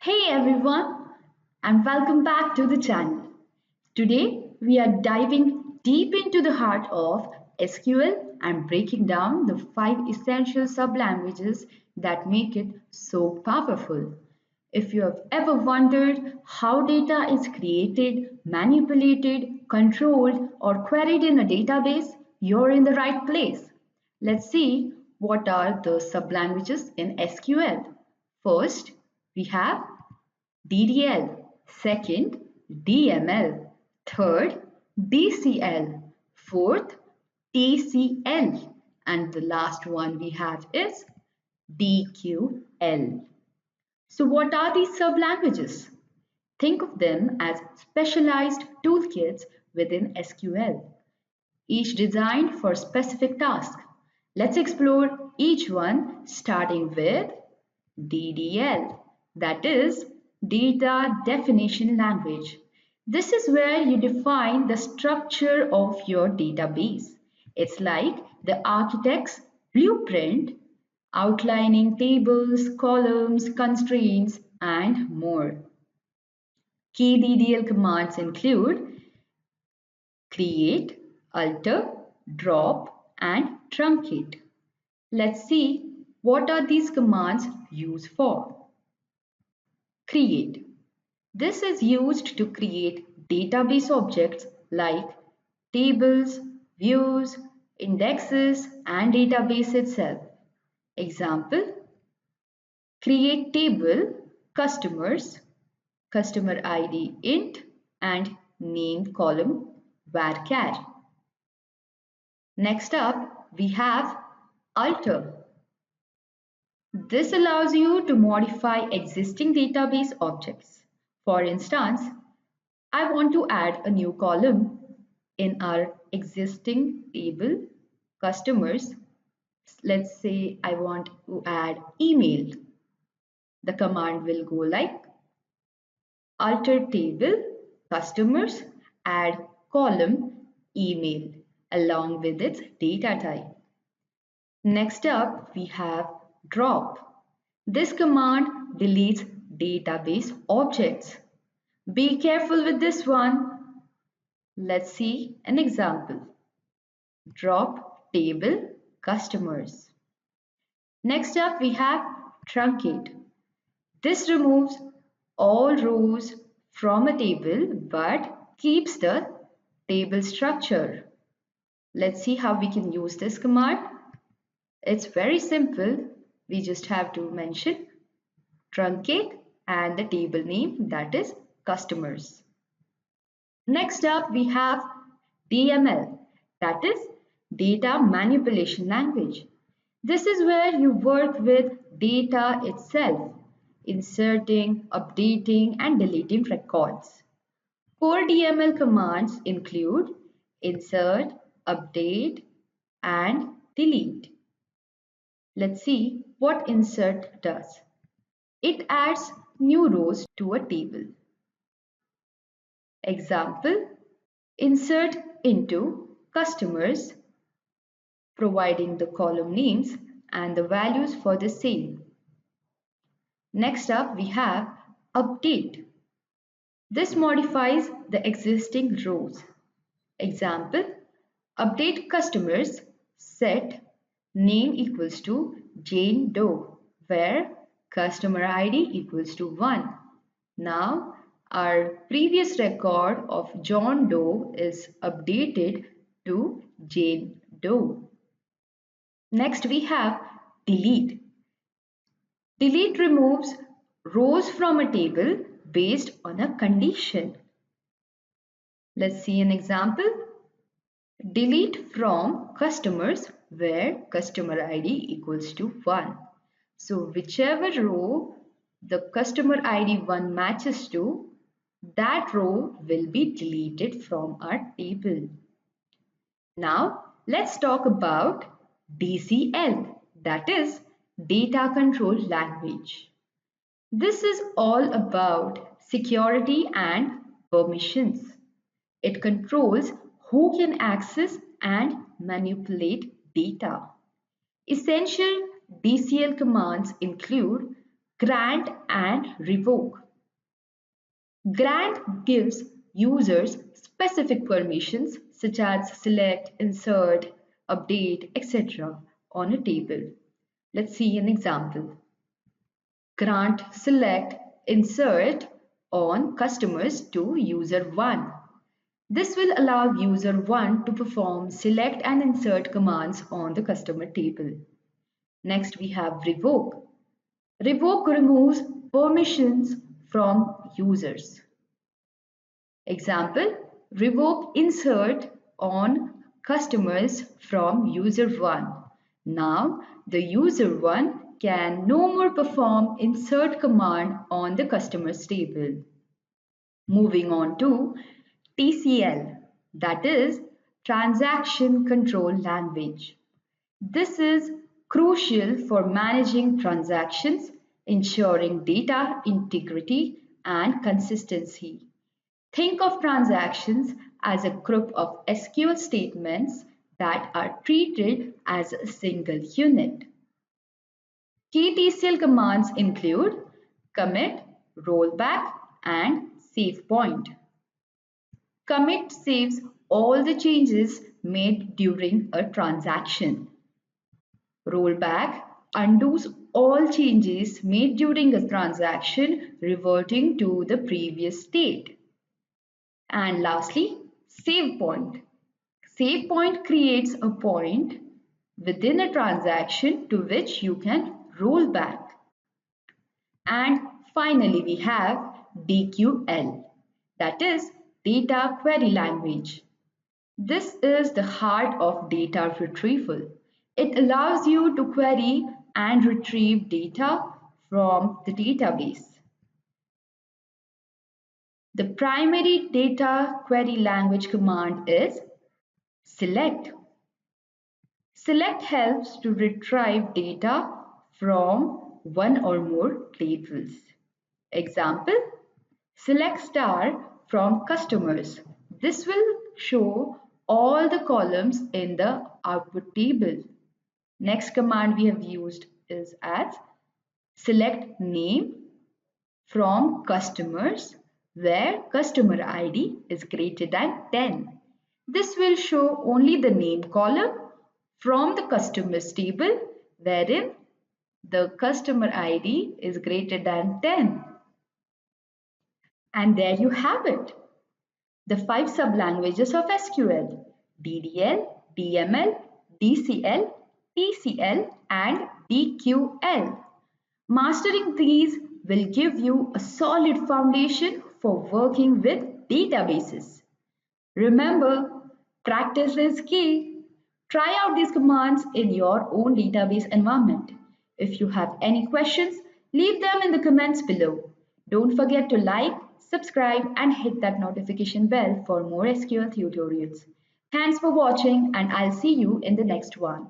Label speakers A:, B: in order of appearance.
A: Hey everyone, and welcome back to the channel. Today we are diving deep into the heart of SQL and breaking down the 5 essential sublanguages that make it so powerful. If you have ever wondered how data is created, manipulated, controlled, or queried in a database, you're in the right place. Let's see what are the sublanguages in SQL. First, we have DDL, second DML, third DCL, fourth TCL, and the last one we have is DQL. So what are these sub-languages? Think of them as specialized toolkits within SQL, each designed for specific tasks. Let's explore each one starting with DDL, that is Data Definition Language. This is where you define the structure of your database. It's like the architect's blueprint, outlining tables, columns, constraints, and more. Key DDL commands include create, alter, drop, and truncate. Let's see what are these commands used for. Create. This is used to create database objects like tables, views, indexes, and database itself. Example, create table, customers, customer ID int, and name column varchar. Next up, we have alter. This allows you to modify existing database objects. For instance, I want to add a new column in our existing table, customers. Let's say I want to add email. The command will go like alter table, customers, add column, email along with its data type. Next up, we have drop. This command deletes database objects. Be careful with this one. Let's see an example. Drop table customers. Next up, we have truncate. This removes all rows from a table but keeps the table structure. Let's see how we can use this command. It's very simple. We just have to mention truncate and the table name, that is customers. Next up we have DML, that is data manipulation language. This is where you work with data itself, inserting, updating and deleting records. Core DML commands include insert, update and delete. Let's see what insert does. It adds new rows to a table. Example, insert into customers, providing the column names and the values for the same. Next up, we have update. This modifies the existing rows. Example, update customers, set name equals to Jane Doe, where customer ID equals to 1. Now, our previous record of John Doe is updated to Jane Doe. Next, we have delete. Delete removes rows from a table based on a condition. Let's see an example. Delete from customers where customer ID equals to 1. So whichever row the customer ID 1 matches to, that row will be deleted from our table. Now let's talk about DCL, that is data control language. This is all about security and permissions. It controls who can access and manipulate data. Essential DCL commands include grant and revoke. Grant gives users specific permissions such as select, insert, update, etc. on a table. Let's see an example. Grant select insert on customers to user 1. This will allow user 1 to perform select and insert commands on the customer table. Next we have revoke. Revoke removes permissions from users. Example, revoke insert on customers from user 1. Now the user 1 can no more perform insert command on the customers table. Moving on to TCL, that is Transaction Control Language. This is crucial for managing transactions, ensuring data integrity and consistency. Think of transactions as a group of SQL statements that are treated as a single unit. Key TCL commands include commit, rollback, and save point. Commit saves all the changes made during a transaction. Rollback undoes all changes made during a transaction, reverting to the previous state. And lastly, save point. Save point creates a point within a transaction to which you can roll back. And finally, we have DQL, that is Data Query Language. This is the heart of data retrieval. It allows you to query and retrieve data from the database. The primary data query language command is select. Select helps to retrieve data from one or more tables. Example, select star from customers. This will show all the columns in the output table. Next command we have used is as select name from customers where customer ID is greater than 10. This will show only the name column from the customers table wherein the customer ID is greater than 10. And there you have it. The 5 sub-languages of SQL: DDL, DML, DCL, TCL, and DQL. Mastering these will give you a solid foundation for working with databases. Remember, practice is key. Try out these commands in your own database environment. If you have any questions, leave them in the comments below. Don't forget to like, subscribe, and hit that notification bell for more SQL tutorials. Thanks for watching, and I'll see you in the next one.